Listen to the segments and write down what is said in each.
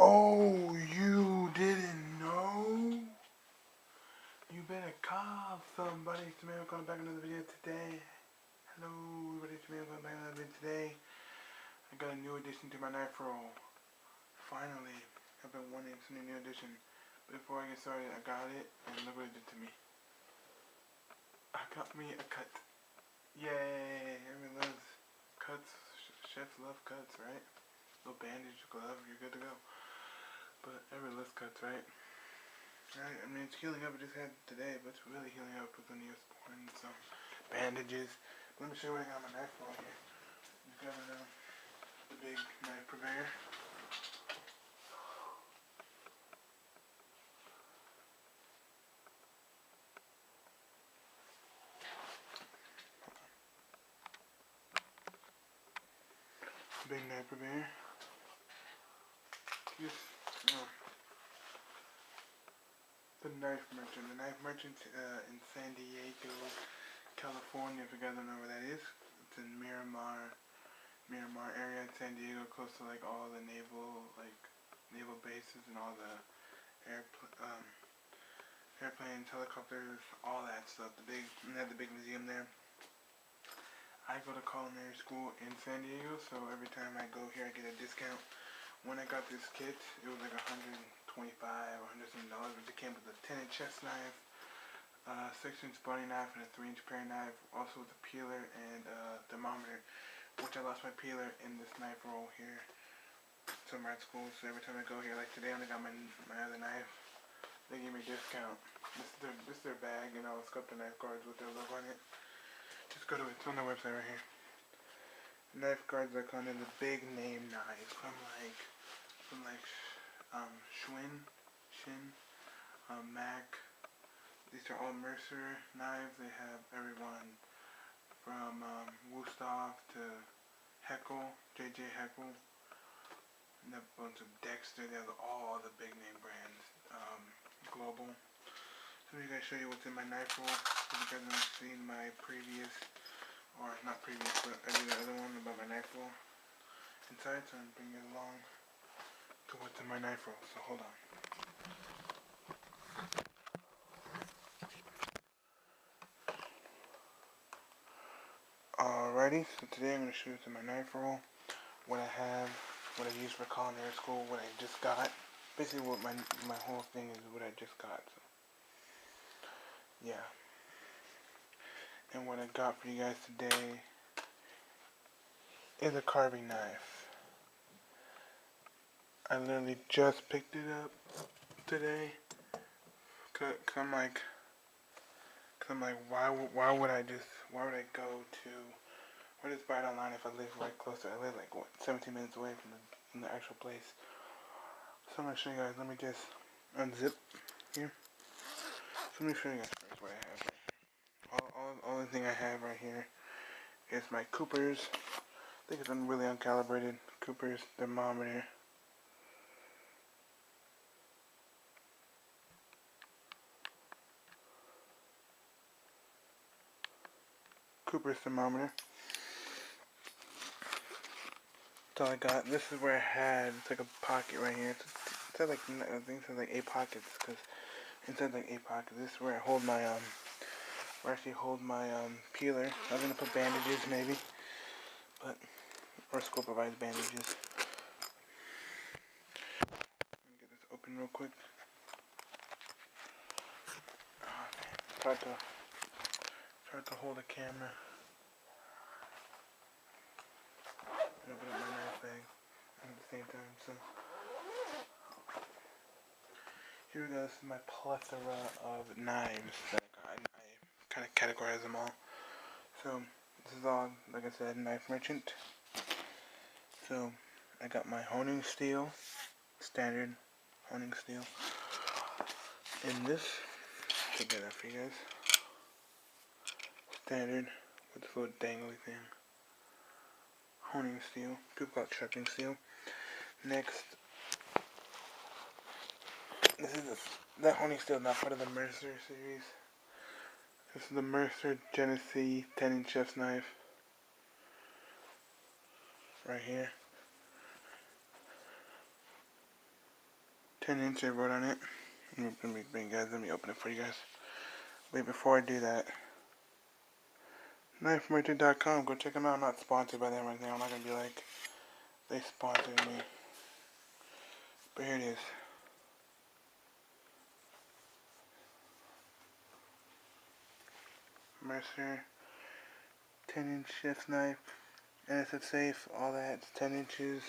Oh, you didn't know? You better call somebody. It's me. Welcome back another video today. Hello, everybody. It's me. Welcome back another video today. I got a new addition to my knife roll. Finally, I've been wanting some new addition. But before I get started, I got it, and look what it did to me. I got me a cut. Yay! Everyone loves cuts. Chefs love cuts, right? Little bandage, glove, you're good to go. But everyone loves cuts, right? I mean, it's healing up. I just had today, but it's really healing up with the Neosporin and some bandages. Let me show you what I got my knife roll here. You've got the big knife purveyor. Big knife purveyor. The Knife Merchant. The Knife Merchant in San Diego, California, if you guys don't know where that is. It's in Miramar area in San Diego, close to like all the naval bases and all the airplanes, helicopters, all that stuff. They had the big museum there. I go to culinary school in San Diego, so every time I go here I get a discount. When I got this kit, it was like $125 or $100 but it came with a 10-inch chef's knife, 6-inch boning knife, and a 3-inch paring knife, also with a peeler and a thermometer, which I lost my peeler in this knife roll here somewhere at school. So every time I go here, like today I only got my other knife, they give me a discount. This is their bag, and I'll sculpt the knife guards with their logo on it. Just go to it. It's on their website right here. Knife guards are kind of the big name knives from Schwinn, Mac. These are all Mercer knives. They have everyone from Wusthof to Heckle, J.J. Heckle, and a bunch of Dexter. They have all the big name brands, global. So I'm going to show you what's in my knife roll. If you guys haven't seen my previous, or not previous, but I did the other one about my knife roll inside, so I'm bringing it along to what's in my knife roll. So hold on. Alrighty, so today I'm going to show you what's in my knife roll, what I have, what I use for culinary school, what I just got. Basically what my whole thing is what I just got. So yeah. And what I got for you guys today is a carving knife. I literally just picked it up today. Cause I'm like, why would I just buy it online if I live right close to it? I live like, what, 17 minutes away from the actual place. So I'm going to show you guys, let me just unzip here. So let me show you guys first what I have right here. All the thing I have right here is my Cooper's. I think it's really uncalibrated. Cooper's thermometer. Cooper's thermometer. That's all I got. This is where I had, it's like a pocket right here. It said like, I think it said like 8 pockets, because it said like 8 pockets. This is where I hold my, peeler. I'm going to put bandages maybe, but, or school provides bandages. Let me get this open real quick. Oh, man. Tried to hold the camera. Open up my knife bag at the same time, so. Here we go, this is my plethora of knives that I got. I kind of categorize them all. So, this is all, like I said, Knife Merchant. So, I got my honing steel, standard honing steel. And this, check that out for you guys. Standard, with this little dangly thing. Honing steel, people call it sharpening steel. Next, this is that honing steel, not part of the Mercer series. This is the Mercer Genesee 10-inch chef's knife. Right here. 10-inch I wrote on it. Let me open it for you guys. Wait, before I do that, KnifeMerchant.com, go check them out. I'm not sponsored by them right now. I'm not going to be like, they sponsored me. But here it is. Mercer 10-inch chef's knife. NSF safe, all that. It's 10 inches.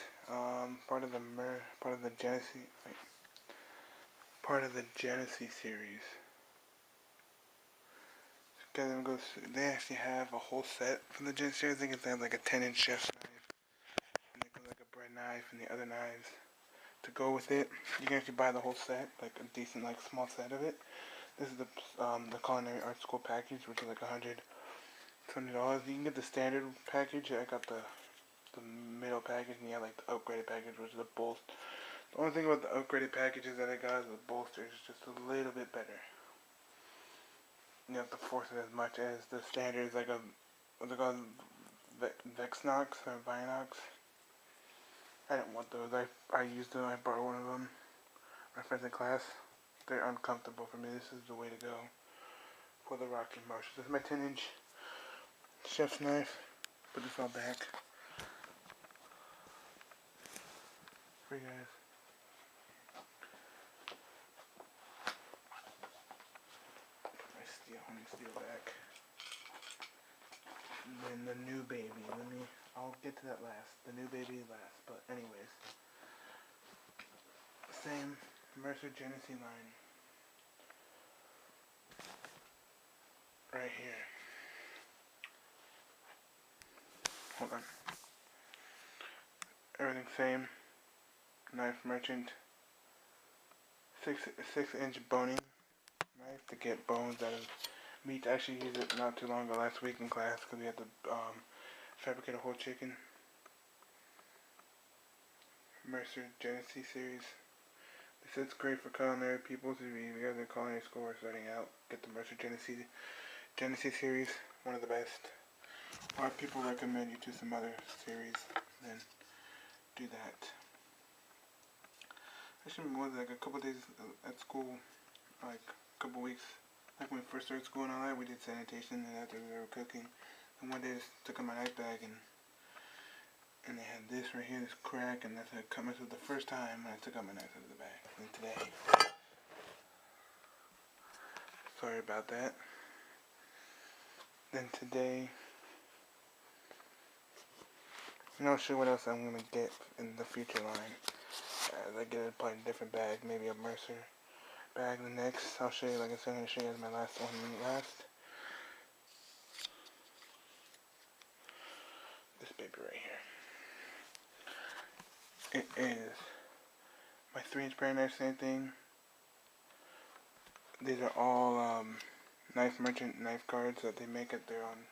Part of the Genesee series. They actually have a whole set from the Genesee series. I think they have like a 10-inch chef's knife, and they got like a bread knife and the other knives to go with it. You can actually buy the whole set, like a decent, like small set of it. This is the Culinary Art School package, which is like $120. You can get the standard package. I got the middle package, and you have like the upgraded package, which is the bolster. The only thing about the upgraded packages that I got is the bolster is just a little bit better. You don't have to force it as much as the standard is like a, what's it called, Vexnox or Vinox. I didn't want those. I used them. I borrowed one of them. My friends in class. They're uncomfortable for me. This is the way to go for the rocking motion. This is my 10-inch chef's knife. Put this all back for you guys. Put my steel back. And then the new baby. I'll get to that last. The new baby last. But anyways, same Mercer Genesee line. Right here. Hold on. Everything same. Knife Merchant. 6-inch boning knife to get bones out of meat. I actually used it not too long ago, last week in class, because we had to fabricate a whole chicken. Mercer Genesee series. This is great for culinary people. So if you guys are in culinary school or starting out, get the Mercer Genesee series. One of the best. Or if people recommend you to some other series, then do that. Actually, it was like a couple days at school, like a couple weeks, like when we first started school and all that, we did sanitation, and after we were cooking, and one day I just took out my knife bag, and they had this right here, this crack, and that's how it cut myself the first time when I took out my knife out of the bag. And today, sorry about that. Then today, I'm not sure what else I'm going to get in the future line. As I get it probably a different bag, maybe a Mercer bag. The next, I'll show you, like I said, I'm going to show you guys my last one last. This baby right here. It is my 3-inch pair knife, same thing. These are all Knife Merchant knife cards that they make at their own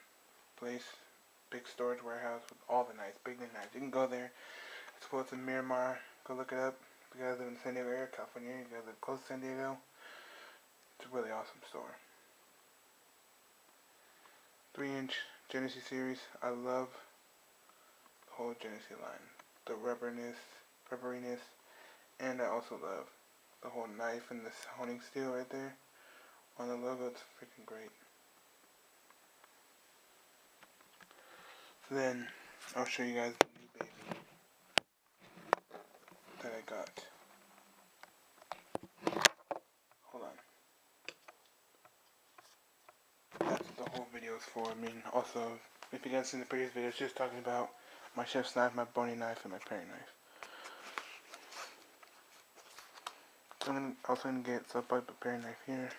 place. Big storage warehouse with all the knives, big knives. You can go there. It's close to Miramar. Go look it up. If you guys live in San Diego area, California, you guys live close to San Diego. It's a really awesome store. 3-inch Genesee series. I love the whole Genesee line. The rubberiness, and I also love the whole knife and this honing steel right there on the logo. It's freaking great. So then I'll show you guys the new baby that I got. Hold on. That's what the whole video is for. I mean, also, if you guys seen the previous video, it's just talking about my chef's knife, my boning knife, and my paring knife. So I'm also going to get a paring knife here.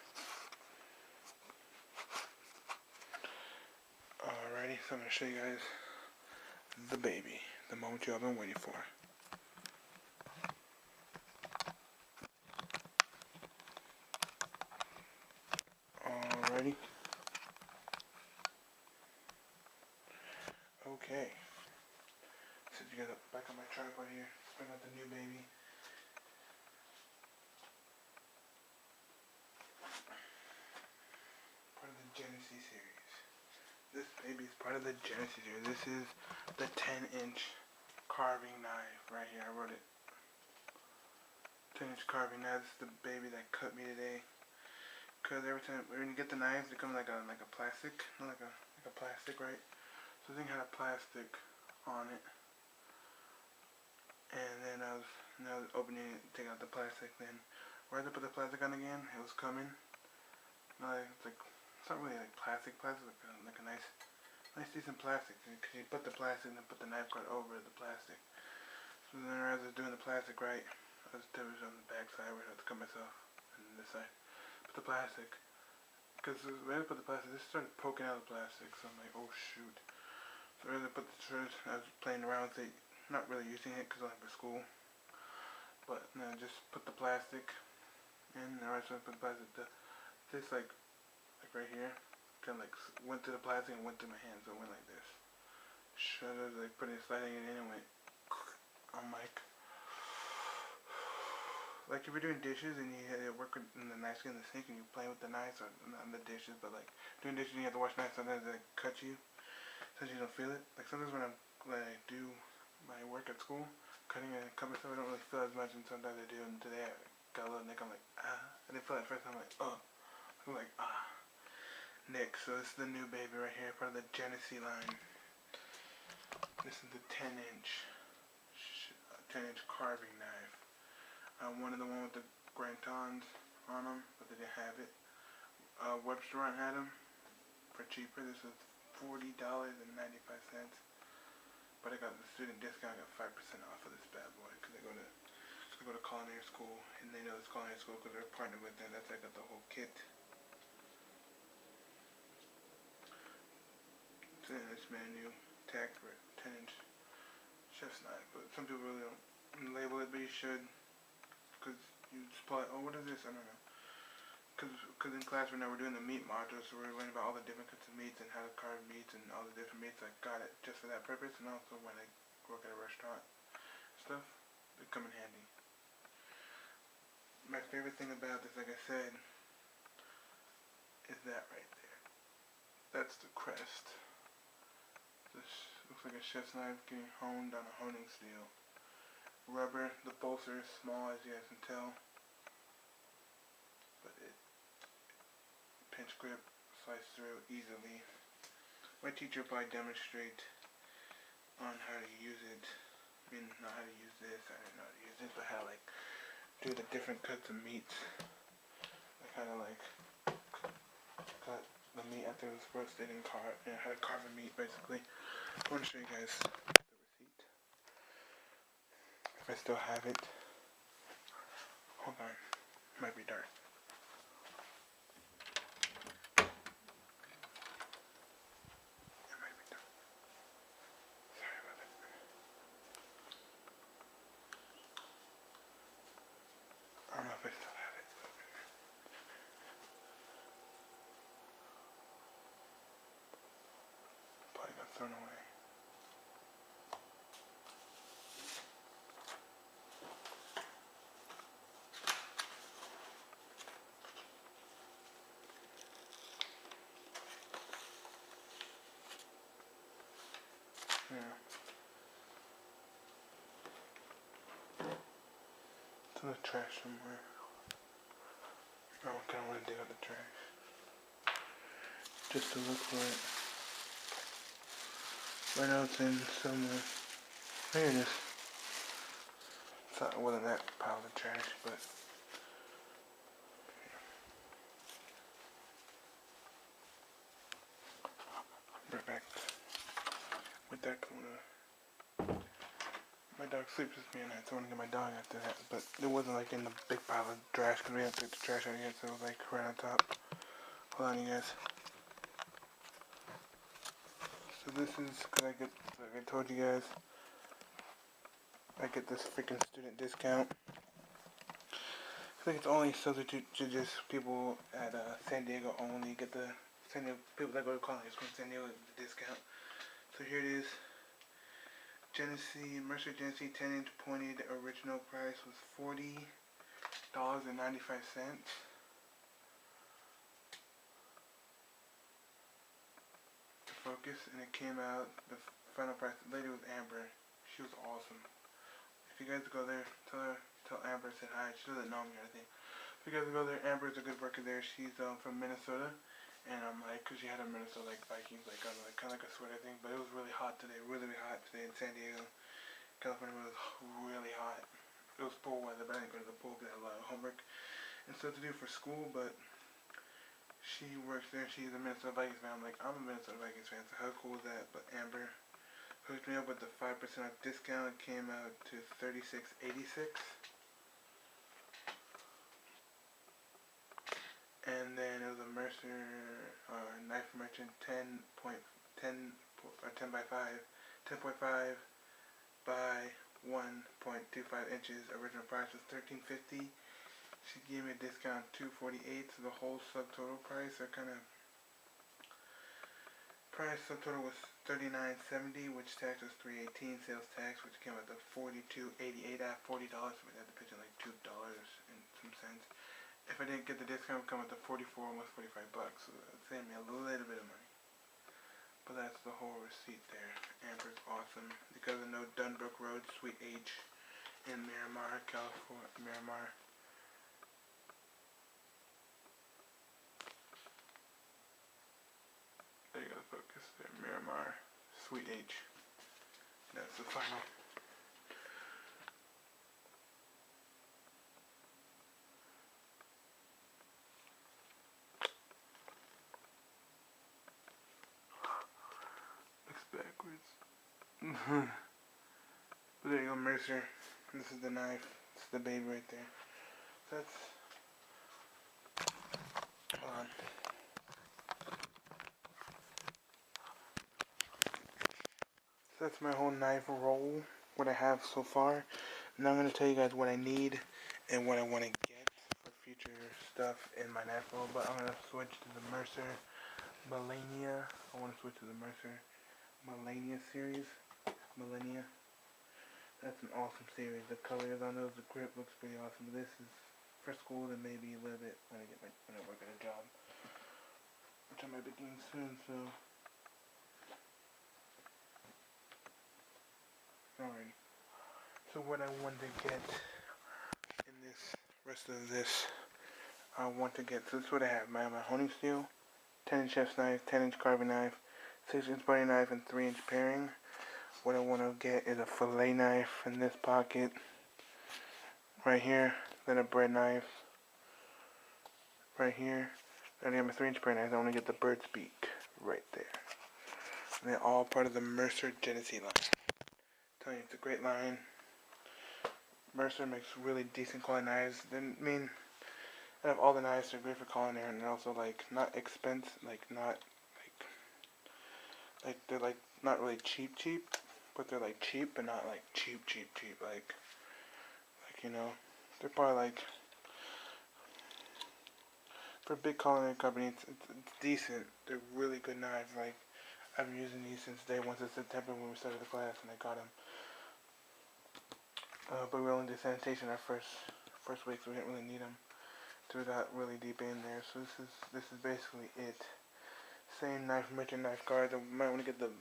Alrighty, so I'm going to show you guys the baby, the moment you all been waiting for. Alrighty. Okay. Set you guys up back on my tripod here. Bring out the new baby. Part of the Genesee series. This baby is part of the Genesee series. This is the 10-inch carving knife right here. I wrote it. 10-inch carving knife. This is the baby that cut me today. Cause every time when you get the knives, they come like a plastic, not like a plastic, right? So the thing had a plastic on it, and then I was opening it, taking out the plastic. Then right to put the plastic on again, it was coming. It's not really like plastic, like a nice decent plastic. Cause you put the plastic and then put the knife guard over the plastic. So then as I was doing the plastic right, I was doing it on the back side where I had to cut myself, and this side. Put the plastic, because when I put the plastic, this started poking out of the plastic, so I'm like, oh shoot. So as I put the shirt, I was playing around with it, not really using it because I like for school, but no, just put the plastic in. Alright, so I put the plastic, this like right here, kind of like went through the plastic and went through my hand, so it went like this. So I was like sliding it in and went. I'm like if you're doing dishes and you work in the knife in the sink and you're playing with the knives, or not the dishes, but like doing dishes and you have to wash knives, sometimes they cut you, sometimes you don't feel it. Like sometimes when I do my work at school, cutting and cut myself, I don't really feel as much, and sometimes I do. And today I got a little nick. I'm like, ah. I didn't feel it at first. I'm like, oh. I'm like, ah. Nick. So this is the new baby right here, part of the Genesee line. This is the 10-inch carving knife. I wanted the one with the Grantons on them, but they didn't have it. Webster had them for cheaper. This was $40.95, but I got the student discount. I got 5% off of this bad boy because I go to culinary school, and they know it's culinary school because they're partnered with them. That's why I got the whole kit. So this menu tag for 10-inch chef's knife, but some people really don't label it, but you should, because you just pull it. Oh, what is this? I don't know. Because in class right now we're doing the meat module, so we're learning about all the different cuts of meats and how to carve meats and all the different meats. I got it just for that purpose, and also when I work at a restaurant stuff, they come in handy. My favorite thing about this, like I said, is that right there. That's the crest. This looks like a chef's knife getting honed on a honing steel. Rubber, the bolster is small as you guys can tell, but it pinch grip slides through easily. My teacher will probably demonstrate on how to use it. I mean, not how to use this, I don't know how to use this, but how to like do the different cuts of meats. Like how to like cut the meat after it was roasted and carved, and how to carve a meat basically. I want to show you guys the receipt. If I still have it. Hold on. It might be dark. It might be dark. Sorry about that. I don't know if I still have it. Probably got thrown away. Yeah. It's in the trash somewhere. I kind of want to dig out the trash. Just to look for it. Right now it's in somewhere. Here it is. It wasn't that pile of trash, but right back with that corner. My dog sleeps with me and I had to get my dog after that, but it wasn't like in the big pile of trash because we had to get the trash out of here, so it was like right on top. Hold on, you guys. So this is because I get, like I told you guys, I get this freaking student discount. I think it's only substitute to just people at San Diego only. Get the San Diego, people that go to college from San Diego get the discount. So here it is. Mercer Genesee 10-inch pointed original price was $40.95. To focus, and it came out, the final price, the lady was Amber. She was awesome. If you guys go there, tell Amber Amber said hi. She doesn't know me or anything. So you guys go there. Amber's a good worker there. She's from Minnesota. And I'm like, cause she had a Minnesota like Vikings, like kind of like a sweater thing. But it was really hot today, really hot today in San Diego. California was really hot. It was pool weather, but I didn't go to the pool because I had a lot of homework and stuff to do for school. But she works there. She's a Minnesota Vikings fan. I'm like, I'm a Minnesota Vikings fan. So how cool is that? But Amber hooked me up with the 5% off discount. It came out to $36.86. And then it was a Mercer knife merchant 10 by 10.5 by 1.25 inches. Original price was $13.50. She gave me a discount $2.48, so the whole subtotal price, subtotal was $39.70, which tax was $3.18. Sales tax, which came out to $42.88 at $40, so we had to pitch in like $2 and some cents. If I didn't get the discount, it would come out to $44, almost $45, so it would save me a little bit of money. But that's the whole receipt there. Amber's awesome. Because of no Dunbrook Road, Suite H in Miramar, California. Miramar. There you go, focus there. Miramar, Suite H. That's the final. Looks backwards. But there you go, Mercer. This is the knife. This is the baby right there. So that's. Hold on. So that's my whole knife roll. What I have so far. Now I'm going to tell you guys what I need and what I want to get for future stuff in my knife roll. But I'm going to switch to the Mercer Millenia. I want to switch to the Mercer Millenia series. Millenia. That's an awesome series. The colors on those, the grip looks pretty awesome. But this is for school and maybe a little bit when I work at a job, which I might be doing soon. So, alright. So what I want to get in this rest of this, I want to get. So this is what I have. My honing steel, 10-inch chef's knife, 10-inch carving knife, 6-inch butter knife, and 3-inch paring. What I want to get is a fillet knife in this pocket right here, then a bread knife right here, then I have my 3-inch paring knife. I want to get the bird's beak right there. And they're all part of the Mercer Genesee line. I'm telling you, it's a great line. Mercer makes really decent quality knives. I mean, out of all the knives, they're great for culinary, and they're also like not expensive, like they're like not really cheap, but they're like cheap, but not like cheap. Like you know, they're probably like for a big culinary company, it's decent. They're really good knives. Like I've been using these since day one, since September when we started the class, and I got them. But we only did sanitation our first week, so we didn't really need them. So we got really deep in there. So this is basically it. Same knife merchant knife guard. I might want to get the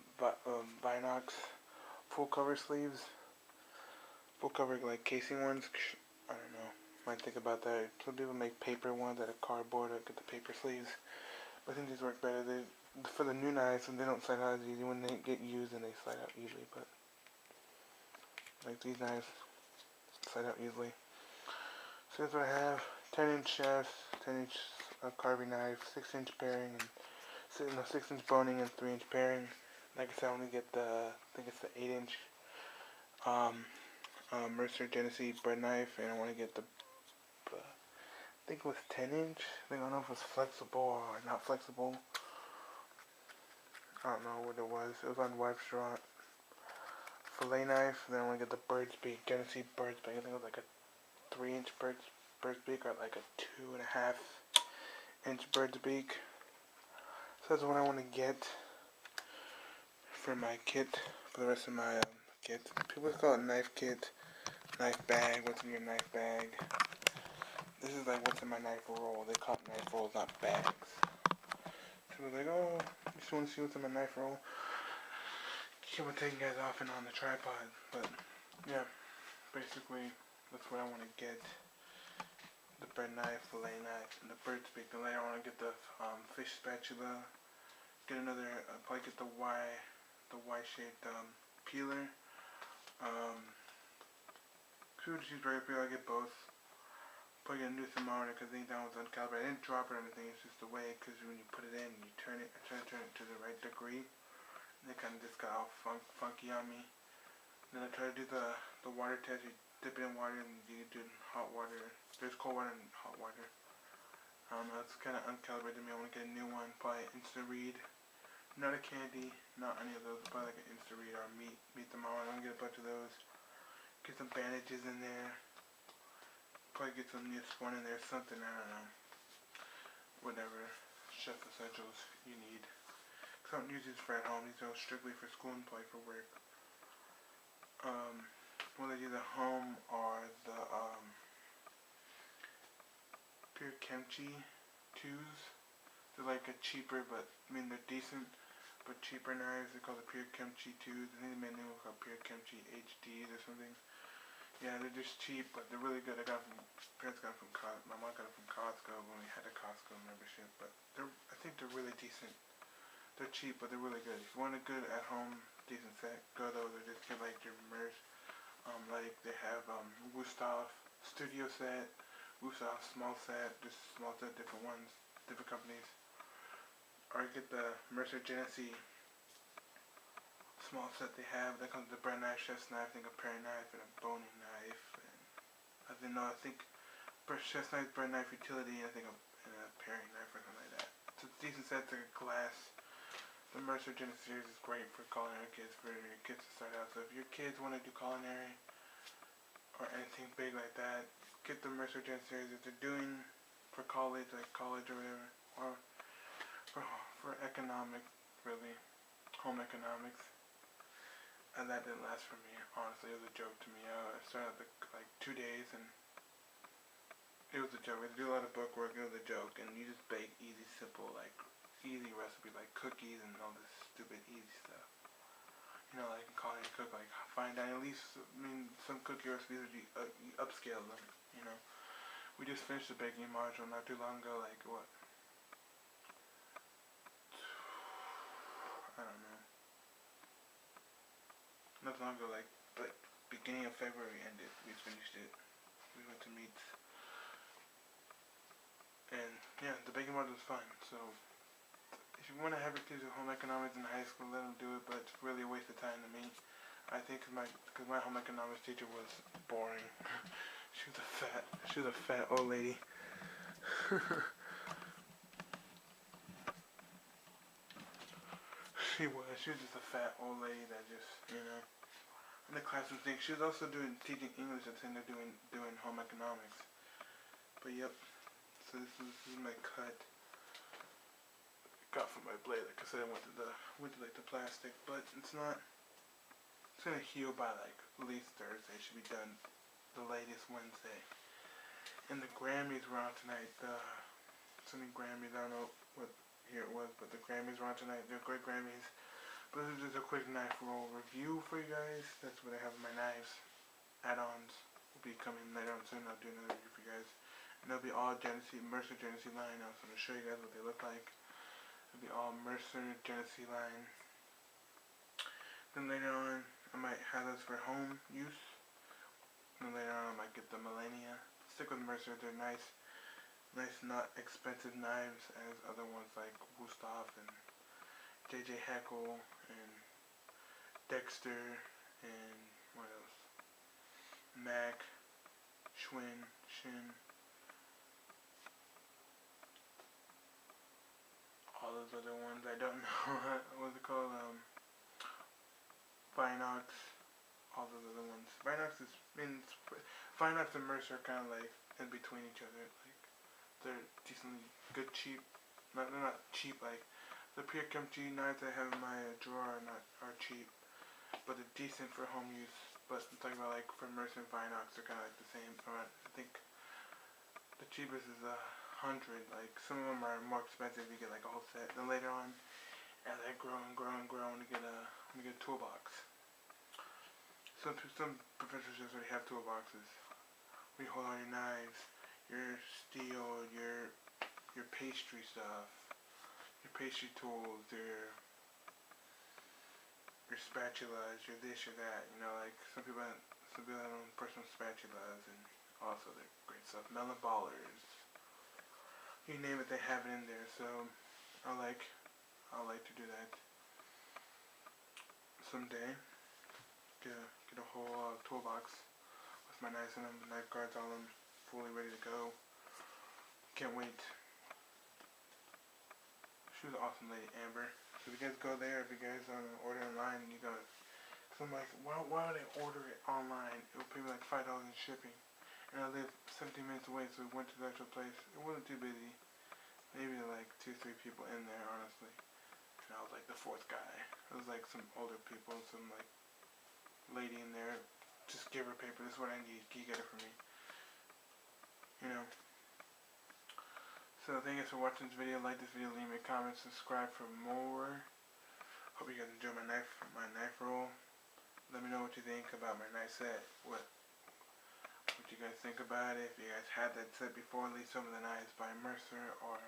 Vinox full cover sleeves, full cover like casing ones. I don't know. Might think about that. Some people make paper ones out of cardboard. Or get the paper sleeves. But I think these work better. For the new knives, and they don't slide out as easy. When they get used, and they slide out easily. But like these knives slide out easily. So that's what I have. 10-inch shafts, 10-inch carving knife, 6-inch paring, and 6-inch boning and 3-inch paring. Like I said, I want to get I think it's the 8-inch Mercer Genesee bread knife, and I want to get the, I think it was 10-inch. I don't know if it was flexible or not flexible. I don't know what it was. It was on Wife's Draw. Fillet knife, and then I want to get the bird's beak, Genesee bird's beak. I think it was like a 3-inch bird's beak, or like a 2.5-inch bird's beak. So that's what I want to get for my kit, for the rest of my kit. People call it knife kit, knife bag, what's in your knife bag. This is like what's in my knife roll. They call it knife rolls, not bags. So we're like, oh, you just want to see what's in my knife roll. Keep on taking you guys off and on the tripod, but yeah, basically That's what I want to get. The bread knife, fillet knife, and the bird speak. Then later I want to get the fish spatula. Get another, probably get the Y-shaped peeler. Food cheeseburger peeler, I get both. Probably get a new thermometer because I think that one's uncalibrated. I didn't drop it or anything, it's just the way, because when you put it in, you turn it, I try to turn it to the right degree. And it kind of just got all funky on me. Then I try to do the water test. You dip it in water and you do it in hot water. There's cold water and hot water. I don't know, it's kind of uncalibrated to me. I want to get a new one, probably Insta-Read. Not a candy, not any of those, probably like an Insta-Read or meat thermometer. I'm going to get a bunch of those. Get some bandages in there. Probably get some Neosporin in there, something, I don't know. Whatever chef essentials you need. Because I don't use these for at home. These are strictly for school and play for work. Whether these at home are the Pure Kimchi 2s. They're like a cheaper, but I mean they're decent, but cheaper knives. They're called the Pure Kimchi 2s. I think they made a new one called Pure Kimchi HDs or something. Yeah, they're just cheap, but they're really good. Parents got them from Costco. My mom got them from Costco when we had a Costco membership. But I think they're really decent. They're cheap, but they're really good. If you want a good at-home decent set, go those. Or just get like your Merz. Like they have Wusthof Studio set, Wusthof small set, just small set, different ones, different companies. Or get the Mercer Genesee small set they have. That comes with a bread knife, chef's knife, I think a paring knife, and a boning knife. And I think chef's knife, bread knife, utility, and I think and a paring knife or something like that. It's a decent set. It's like a glass. The Mercer Genesee series is great for culinary kids, for your kids to start out. So if your kids want to do culinary or anything big like that, get the Mercer Genesee series. If they're doing for college, like college or whatever, or for economic, really, home economics. And that didn't last for me. Honestly, it was a joke to me. I started like 2 days, and it was a joke. We had to do a lot of book work. It was a joke, and you just bake easy, simple, like easy recipe, like cookies and all this stupid easy stuff. You know, like calling a cook, like fine dining. At least, I mean, some cookie recipes you upscale them. You know, we just finished the baking module not too long ago. Like what? I don't know. Not long ago, like beginning of February ended. We finished it. We went to meet, and yeah, the baking module is fun. So if you want to have your kids do home economics in high school, let them do it. But it's really a waste of time to me. I think because my home economics teacher was boring. She was a fat old lady. She was just a fat old lady that just, you know, in the classroom thing. She was also teaching English at the same time doing home economics. But yep, so this is my cut. Got from my blade. Like I said, I went to like the plastic, but it's not. It's gonna heal by like at least Thursday. It should be done the latest Wednesday. And the Grammys were on tonight. Something Grammys. I don't know what year it was, but the Grammys were on tonight. They're great Grammys. But this is just a quick knife roll review for you guys. That's what I have in my knives. Add-ons will be coming later on soon. I'll do another review for you guys. And they'll be all Mercer Genesee line. I'm going to show you guys what they look like. It'll be all Mercer Genesee line. Then later on, I might have those for home use. And then later on, I might get the Millenia. Stick with Mercer. They're nice, not expensive knives as other ones like Wusthof and J.J. Hackle and Dexter and what else? Mac, Schwinn, Shin. All those other ones I don't know. What's it called? Vinox. All those other ones. Vinox Vinox and Mercer are kind of like in between each other. Like they're decently good, cheap. They're not cheap like the Pure Kimchi knives I have in my drawer are cheap, but they're decent for home use. But I'm talking about like for Mercer and Vinox, they're kind of like the same. I think the cheapest is $100. Like some of them are more expensive. You get like a whole set. Then later on, as I grow and grow and grow, I'm gonna get a toolbox. Some professorships already have toolboxes. where you hold all your knives, your steel, your pastry stuff, your pastry tools, your spatulas, your this, your that. You know, like some people have own personal spatulas, and also they're great stuff. Melon ballers, you name it, they have it in there. So I like to do that someday. Get a whole toolbox with my knives in them, knife guards on them, fully ready to go. Can't wait. She was an awesome lady, Amber. So if you guys go there, if you guys order online, you go. So I'm like, why would I order it online? It would pay me like $5 in shipping, and I live 17 minutes away. So we went to the actual place. It wasn't too busy. Maybe like 2-3 people in there, honestly. And I was like the fourth guy. It was like some older people, some like lady in there. Just give her paper. This is what I need. Can you get it for me? You know. So thank you guys for watching this video. Like this video, leave me a comment, subscribe for more. Hope you guys enjoy my knife roll. Let me know what you think about my knife set. What you guys think about it. If you guys had that set before, leave some of the knives by Mercer, or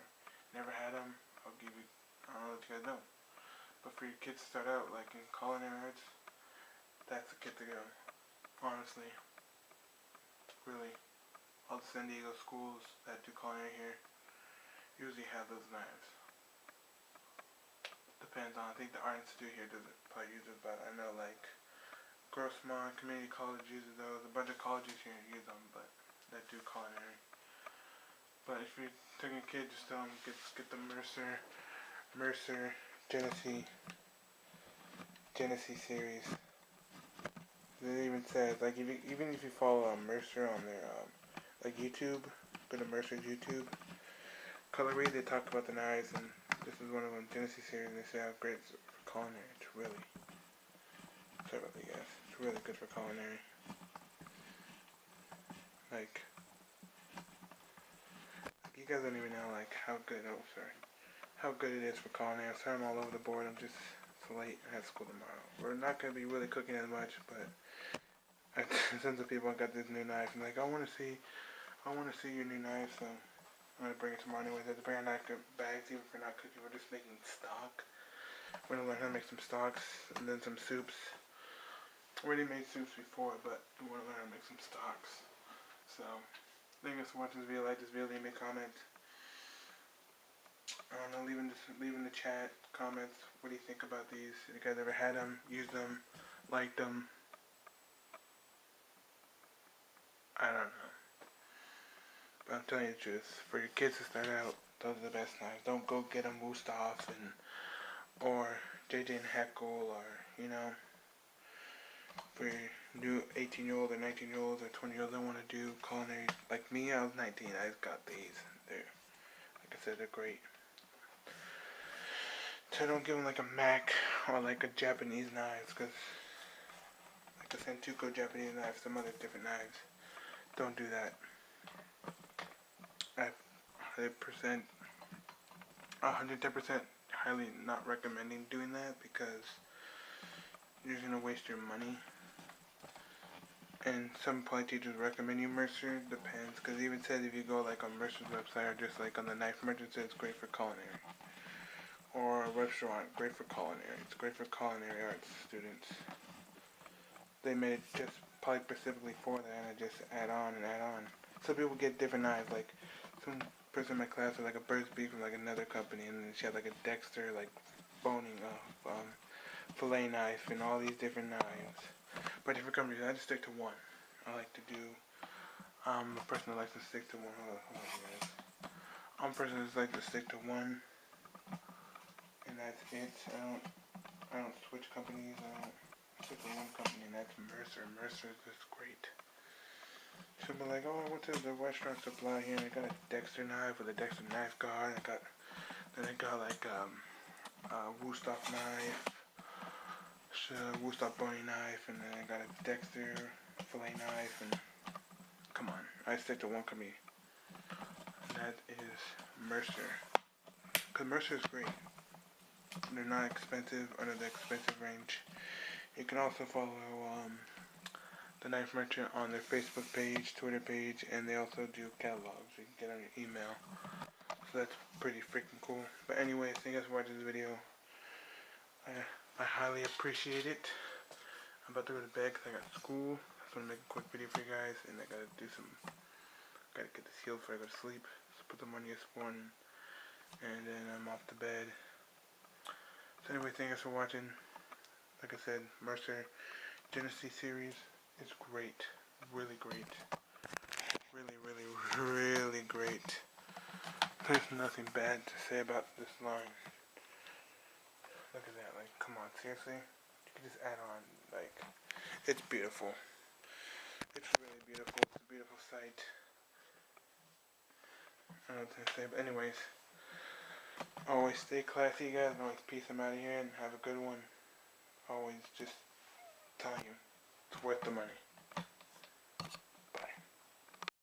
never had them, I'll let you guys know. But for your kids to start out, like in culinary arts, that's the kit to go. Honestly. Really. All the San Diego schools that do culinary here usually have those knives. Depends on, I think the Art Institute here doesn't probably use it, but I know like Grossmont Community College uses those. A bunch of colleges here use them, but that do culinary. But if you're taking a kid, just tell them get the Mercer Genesee series. It even says like even if you follow Mercer on their like YouTube, go to Mercer's YouTube. Cutlery, they talk about the knives, and this is one of them, Genesee series, and they say how great it's for culinary. It's really, sorry about that, guys. It's really good for culinary. Like you guys don't even know like how good. Oh, sorry, how good it is for culinary. I'm sorry I'm all over the board. I'm just so late. I have school tomorrow. We're not gonna be really cooking as much, but since the people got this new knife, I'm like, I want to see your new knife, so I'm gonna bring it tomorrow anyways. I have to bring out bags even if we're not cooking. We're just making stock. We're gonna learn how to make some stocks and then some soups. I already made soups before, but we wanna learn how to make some stocks. So, thank you guys for watching this video. Like this video, leave me a comment. I don't know, leave in the chat comments. What do you think about these? If you guys ever had them, used them, liked them? I don't know. But I'm telling you the truth, for your kids to start out, those are the best knives. Don't go get them Wusthof or JJ and Heckle, or, you know, for your new 18-year-old or 19-year-olds or 20-year-olds that want to do culinary. Like me, I was 19, I just got these. They're, like I said, they're great. So don't give them like a Mac or like a Japanese knives, because like a Sentuko Japanese knife, some other different knives. Don't do that. I 110% highly not recommending doing that, because you're just gonna waste your money. And some probably teachers recommend you Mercer, depends, because it even says if you go like on Mercer's website or just like on the Knife Merchant, it says it's great for culinary. Or a restaurant, great for culinary. It's great for culinary arts students. They made it just probably specifically for that, and I just add on and add on. Some people get different knives, like some person in my class was like a Burt's Bees from like another company, and then she had like a Dexter like boning fillet knife and all these different knives. But different companies, I just stick to one. I like to do, I'm a person that likes to stick to one. Hold on, guys. I'm a person that just likes to stick to one, and that's it. I don't switch companies. I don't stick to one company, and that's Mercer. Mercer is just great. She'll be like, oh, I went to the restaurant supply here, and I got a Dexter knife with a Dexter knife guard. Then I got like a Wusthof knife, Wusthof boning knife, and then I got a Dexter fillet knife, and come on, I stick to one company, and that is Mercer. Cause Mercer is great. They're not expensive, under the expensive range. You can also follow the Knife Merchant on their Facebook page, Twitter page, and they also do catalogs you can get on your email. So that's pretty freaking cool. But anyways, thank you guys for watching this video. I highly appreciate it. I'm about to go to bed because I got school. I just want to make a quick video for you guys, and I gotta get this healed before I go to sleep. So put them on ES1, and then I'm off to bed. So anyway, thank you guys for watching. Like I said, Mercer Genesis series is great. Really great. Really, really, really great. There's nothing bad to say about this line. Look at that, like, come on, seriously? You can just add on, like, it's beautiful. It's really beautiful. It's a beautiful sight. I don't know what to say, but anyways, always stay classy, you guys. Always peace. I'm out of here, and have a good one. Always just tell you, it's worth the money.